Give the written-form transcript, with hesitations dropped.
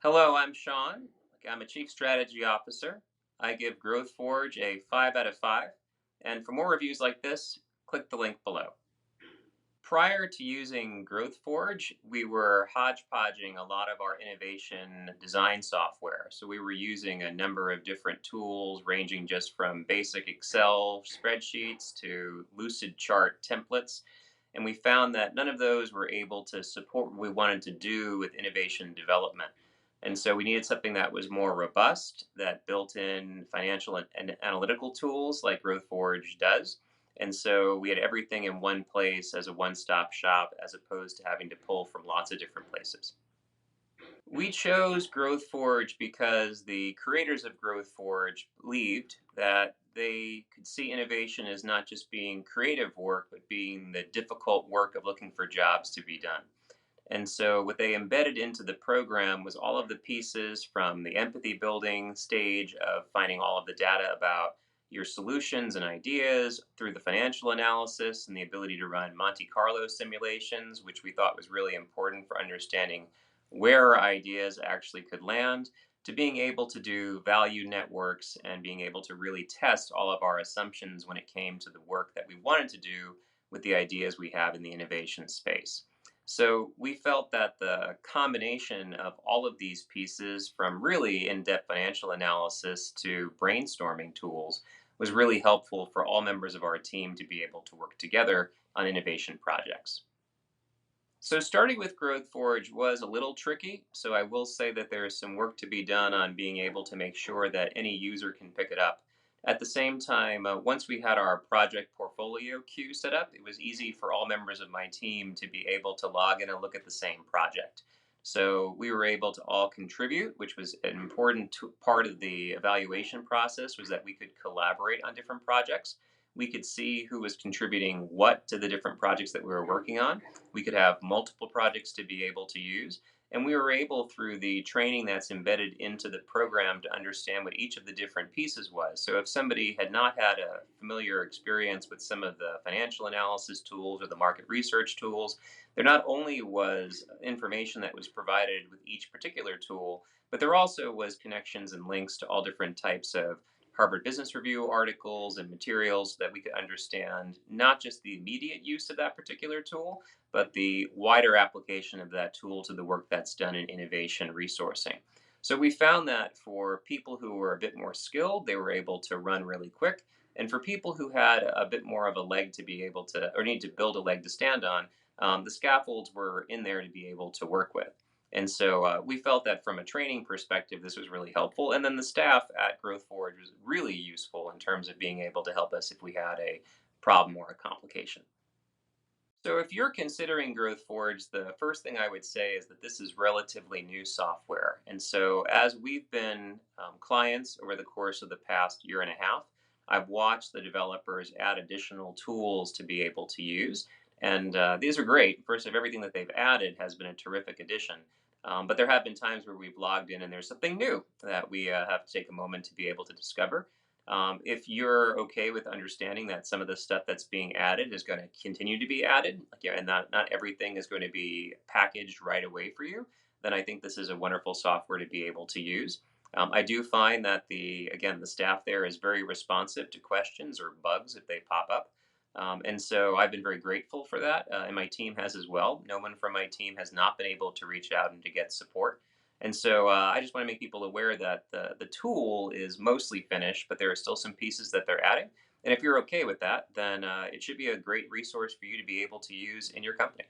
Hello, I'm Sean. I'm a Chief Strategy Officer. I give GrowthForge a 5 out of 5. And for more reviews like this, click the link below. Prior to using GrowthForge, we were hodgepodging a lot of our innovation design software. So we were using a number of different tools, ranging just from basic Excel spreadsheets to lucid chart templates. And we found that none of those were able to support what we wanted to do with innovation development. And so we needed something that was more robust, that built in financial and analytical tools like GrowthForge does. And so we had everything in one place as a one stop shop as opposed to having to pull from lots of different places. We chose GrowthForge because the creators of GrowthForge believed that they could see innovation as not just being creative work, but being the difficult work of looking for jobs to be done. And so, what they embedded into the program was all of the pieces from the empathy building stage of finding all of the data about your solutions and ideas through the financial analysis and the ability to run Monte Carlo simulations, which we thought was really important for understanding where our ideas actually could land, to being able to do value networks and being able to really test all of our assumptions when it came to the work that we wanted to do with the ideas we have in the innovation space. So we felt that the combination of all of these pieces, from really in depth financial analysis to brainstorming tools, was really helpful for all members of our team to be able to work together on innovation projects. So starting with GrowthForge was a little tricky. So I will say that there is some work to be done on being able to make sure that any user can pick it up. At the same time, once we had our project portfolio queue set up, it was easy for all members of my team to be able to log in and look at the same project. So we were able to all contribute, which was an important part of the evaluation process, was that we could collaborate on different projects. We could see who was contributing what to the different projects that we were working on. We could have multiple projects to be able to use. And we were able, through the training that's embedded into the program, to understand what each of the different pieces was. So, if somebody had not had a familiar experience with some of the financial analysis tools or the market research tools, there not only was information that was provided with each particular tool, but there also was connections and links to all different types of Harvard Business Review articles and materials so that we could understand not just the immediate use of that particular tool, but the wider application of that tool to the work that's done in innovation resourcing. So we found that for people who were a bit more skilled, they were able to run really quick. And for people who had a bit more of a leg to be able to, or need to build a leg to stand on, the scaffolds were in there to be able to work with. And so we felt that from a training perspective, this was really helpful. And then the staff at GrowthForge was really useful in terms of being able to help us if we had a problem or a complication. So, if you're considering GrowthForge, the first thing I would say is that this is relatively new software. And so, as we've been clients over the course of the past year and a half, I've watched the developers add additional tools to be able to use. And these are great. First of everything that they've added has been a terrific addition. But there have been times where we've logged in and there's something new that we have to take a moment to be able to discover. If you're okay with understanding that some of the stuff that's being added is going to continue to be added, like, yeah, and not everything is going to be packaged right away for you, then I think this is a wonderful software to be able to use. I do find that the staff there is very responsive to questions or bugs if they pop up. And so I've been very grateful for that, and my team has as well. No one from my team has not been able to reach out and to get support. And so I just want to make people aware that the tool is mostly finished, but there are still some pieces that they're adding. And if you're okay with that, then it should be a great resource for you to be able to use in your company.